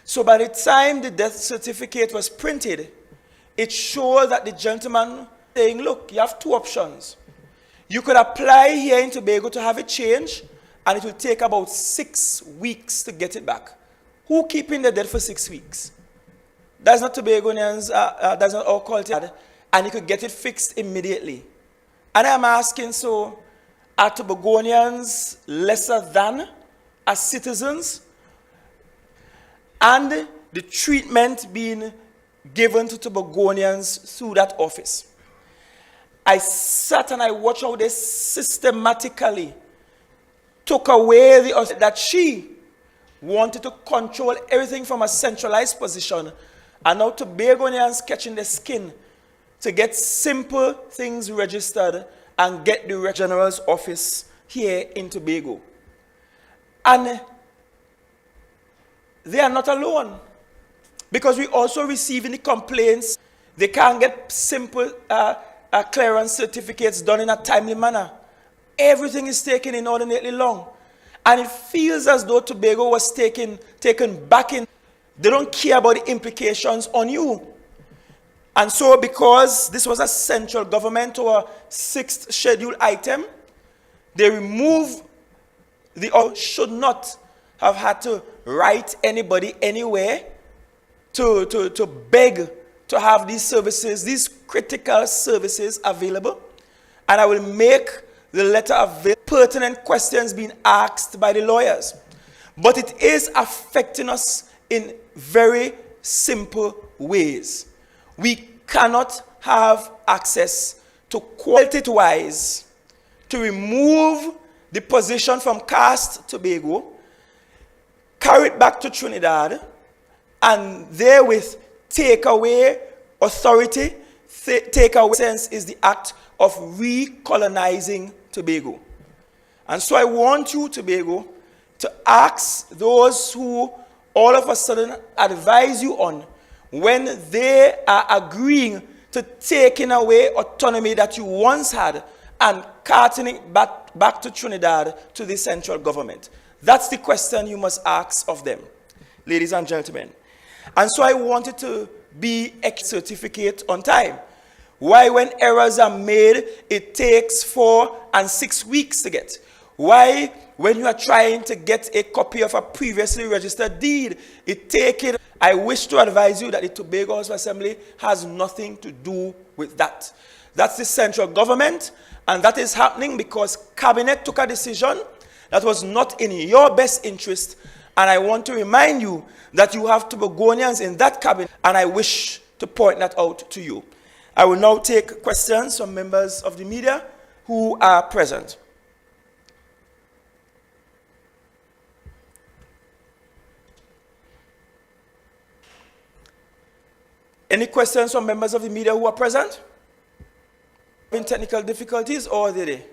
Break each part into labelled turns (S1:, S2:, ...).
S1: So by the time the death certificate was printed, it showed that the gentleman saying, look, you have two options. You could apply here in Tobago to have it changed, and it will take about 6 weeks to get it back. Who keeping the dead for 6 weeks? That's not Tobagonians, that's not our culture, and you could get it fixed immediately. And I'm asking, so are Tobagonians lesser than as citizens? And the treatment being given to Tobagonians through that office. I sat and I watched how they systematically took away the that she wanted to control everything from a centralized position, and now Tobagonians catching the skin to get simple things registered and get the General's office here in Tobago. And they are not alone, because we also receiving the complaints they can't get simple clearance certificates done in a timely manner. Everything is taken inordinately long. And it feels as though Tobago was taken back in. They don't care about the implications on you. And so because this was a central government or a 6th scheduled item, they removed or should not have had to write anybody anywhere to beg to have these services, these critical services available. And I will make the letter available, pertinent questions being asked by the lawyers. But it is affecting us in very simple ways. We cannot have access to quality-wise to remove the position from Cast Tobago, carry it back to Trinidad, and therewith take away authority. Take away sense is the act of recolonizing Tobago. And so I want you, Tobago, to ask those who all of a sudden advise you on when they are agreeing to taking away autonomy that you once had and carting it back to Trinidad to the central government. That's the question you must ask of them, ladies and gentlemen. And so I wanted to be a certificate on time. Why, when errors are made, it takes 4 and 6 weeks to get? Why, when you are trying to get a copy of a previously registered deed, it takes it? I wish to advise you that the Tobago House of Assembly has nothing to do with that. That's the central government, and that is happening because Cabinet took a decision that was not in your best interest. And I want to remind you that you have Tobagonians in that cabinet, and I wish to point that out to you. I will now take questions from members of the media who are present. Any questions from members of the media who are present? In technical difficulties, or are they?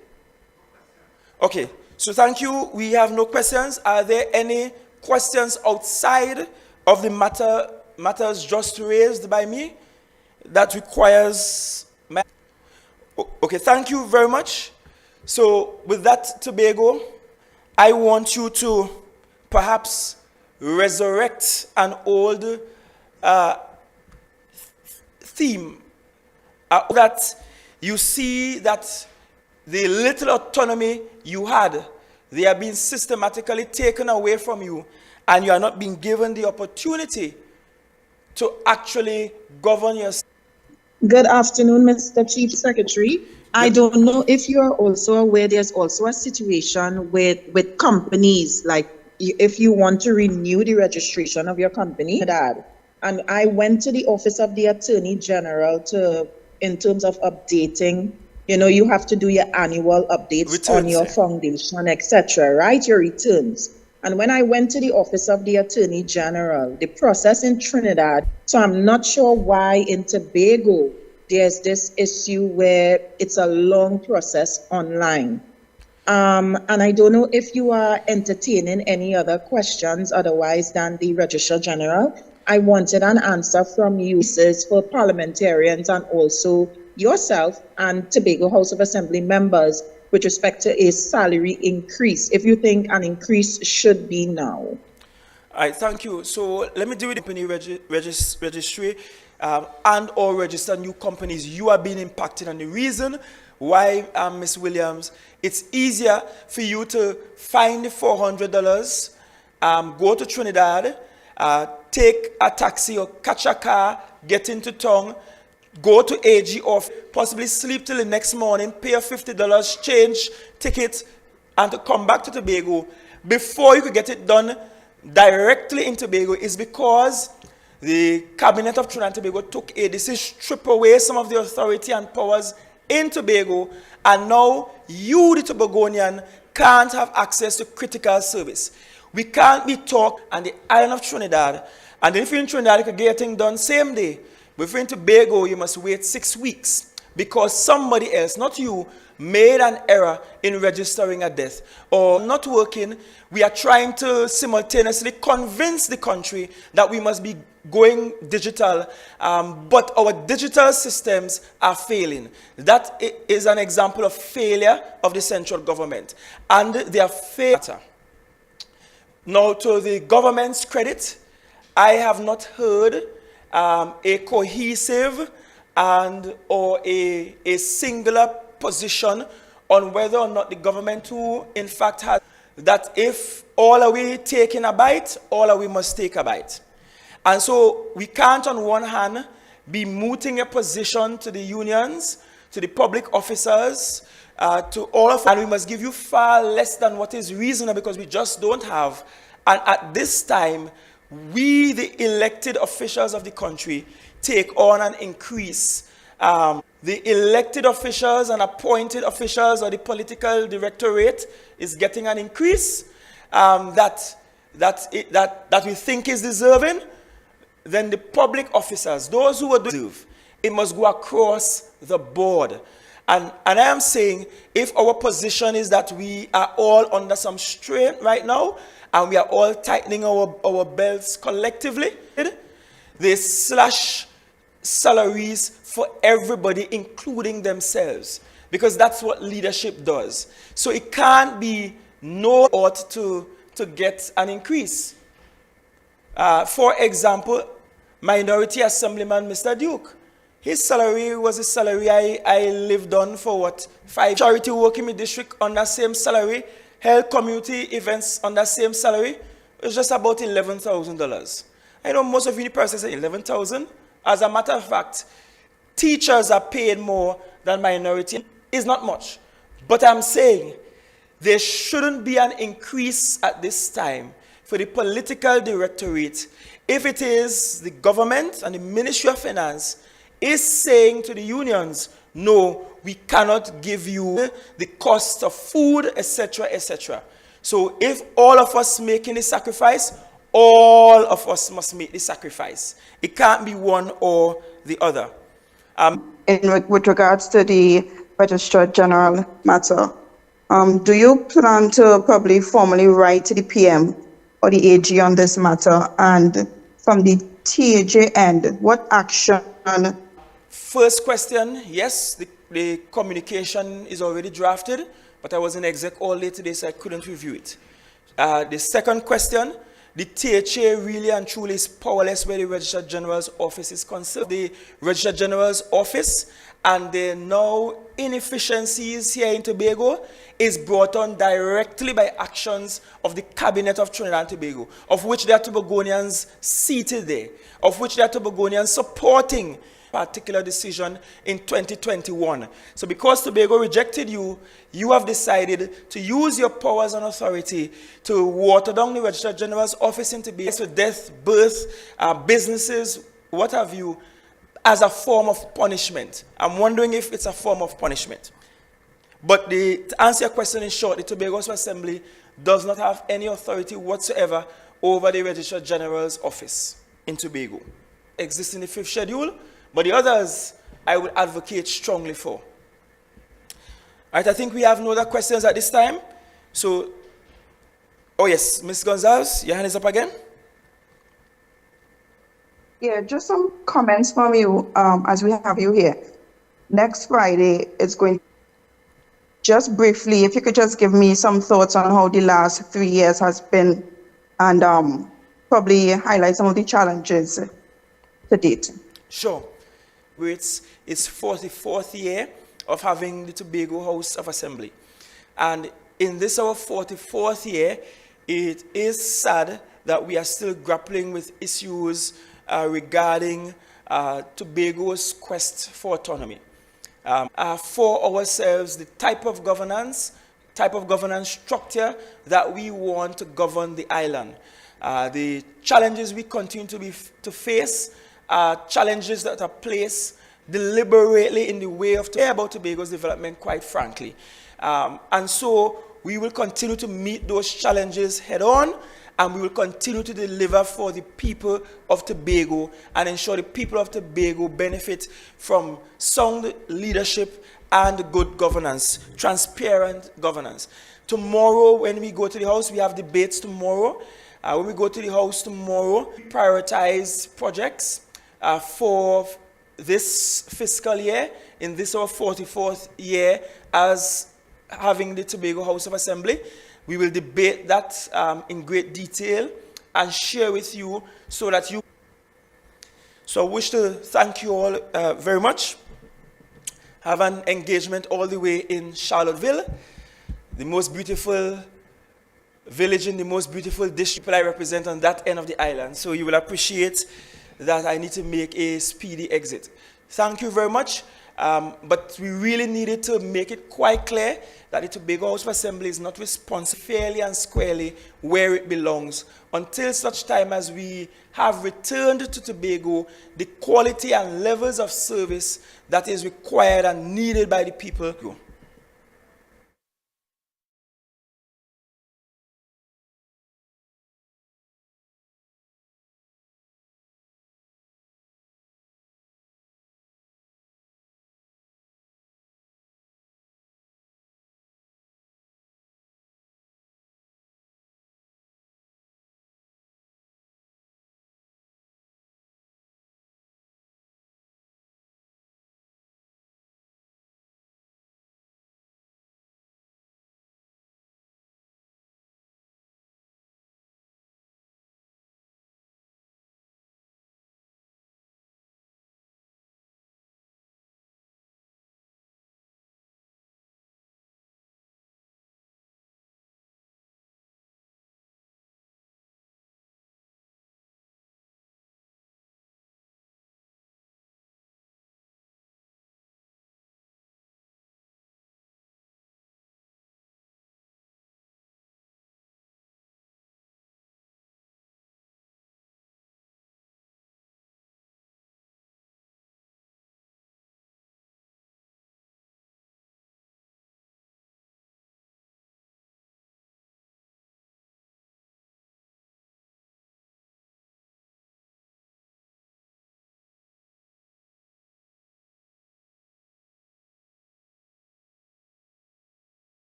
S1: Okay, so thank you. We have no questions. Are there any questions outside of the matters just raised by me that requires my... Okay, thank you very much. So with that, Tobago, I want you to perhaps resurrect an old theme that you see that the little autonomy you had, they are being systematically taken away from you, and you are not being given the opportunity to actually govern yourself.
S2: Good afternoon, Mr. Chief Secretary. I don't know if you are also aware there's also a situation with companies, like if you want to renew the registration of your company, and I went to the Office of the Attorney General in terms of updating. You know, you have to do your annual updates returns, on your foundation, etc., right? Your returns. And when I went to the Office of the Attorney General, the process in Trinidad, so I'm not sure why in Tobago there's this issue where it's a long process online. And I don't know if you are entertaining any other questions otherwise than the Registrar General. I wanted an answer from you for parliamentarians and also yourself and Tobago House of Assembly members with respect to a salary increase, if you think an increase should be now.
S1: All right, thank you. So let me deal with the company registry and or register new companies. You are being impacted, and the reason why, Ms. Williams, it's easier for you to find the $400, go to Trinidad, take a taxi or catch a car, get into town, go to AG off, possibly sleep till the next morning, pay a $50 change ticket, and to come back to Tobago before you could get it done directly in Tobago is because the Cabinet of Trinidad and Tobago took a decision to strip away some of the authority and powers in Tobago, and now you, the Tobagonian, can't have access to critical service. We can't be taught on the island of Trinidad, and if you're in Trinidad, you can get things done same day. But if you're in Tobago, you must wait 6 weeks because somebody else, not you, made an error in registering a death or not working. We are trying to simultaneously convince the country that we must be going digital, but our digital systems are failing. That is an example of failure of the central government, and they are failing. Now, to the government's credit, I have not heard a cohesive and or a singular position on whether or not the government who in fact has that if all are we taking a bite, all are we must take a bite. And so we can't on one hand be mooting a position to the unions, to the public officers, to all of us, and we must give you far less than what is reasonable because we just don't have. And at this time, we, the elected officials of the country, take on an increase. The elected officials and appointed officials or the political directorate is getting an increase that we think is deserving. Then the public officers, those who are deserve, it must go across the board. And I am saying, if our position is that we are all under some strain right now, and we are all tightening our belts collectively, they slash salaries for everybody, including themselves, because that's what leadership does. So it can't be no ought to get an increase. For example, Minority Assemblyman Mr. Duke, his salary was a salary I lived on for what, 5 charity work in my district on that same salary, held community events on that same salary. It was just about $11,000. I know most of you persons say 11,000. As a matter of fact, teachers are paid more than minority. It's not much. But I'm saying there shouldn't be an increase at this time for the political directorate if it is the government and the Ministry of Finance is saying to the unions, no, we cannot give you the cost of food, etc., etc. So if all of us making the sacrifice, all of us must make the sacrifice. It can't be one or the other.
S3: With regards to the Registrar General matter, do you plan to probably formally write to the PM or the AG on this matter? And from the TAJ end, what action?
S1: First question, yes, the communication is already drafted, but I was in exec all day today, so I couldn't review it. The second question, the THA really and truly is powerless where the Registrar General's office is concerned. The Registrar General's office and the now inefficiencies here in Tobago is brought on directly by actions of the Cabinet of Trinidad and Tobago, of which there are Tobagonians seated there, of which there are Tobagonians supporting particular decision in 2021. So because Tobago rejected you, you have decided to use your powers and authority to water down the Registrar General's office in Tobago for death, birth, businesses, what have you, as a form of punishment. I'm wondering if it's a form of punishment. But to answer your question in short, the Tobago Assembly does not have any authority whatsoever over the Registrar General's office in Tobago. Exists in the 5th schedule, but the others I would advocate strongly for. All right, I think we have no other questions at this time. So, oh yes, Ms. Gonzalez, your hand is up again.
S3: Yeah, just some comments from you as we have you here. Next Friday, it's going, just briefly, if you could just give me some thoughts on how the last 3 years has been, and probably highlight some of the challenges to date.
S1: Sure. It's 44th year of having the Tobago House of Assembly. And in this our 44th year, it is sad that we are still grappling with issues regarding Tobago's quest for autonomy. For ourselves, the type of governance structure that we want to govern the island. The challenges we continue to face are challenges that are placed deliberately in the way of about Tobago's development, quite frankly. And so we will continue to meet those challenges head on, and we will continue to deliver for the people of Tobago and ensure the people of Tobago benefit from sound leadership and good governance, transparent governance. Tomorrow, when we go to the House, we have debates tomorrow. When we go to the House tomorrow, prioritize projects for this fiscal year, in this our 44th year as having the Tobago House of Assembly. We will debate that in great detail and share with you so that you... So I wish to thank you all very much. Have an engagement all the way in Charlottesville, the most beautiful village in the most beautiful district I represent on that end of the island. So you will appreciate that I need to make a speedy exit. Thank you very much. But we really needed to make it quite clear that the Tobago House of Assembly is not responsible fairly and squarely where it belongs until such time as we have returned to Tobago the quality and levels of service that is required and needed by the people.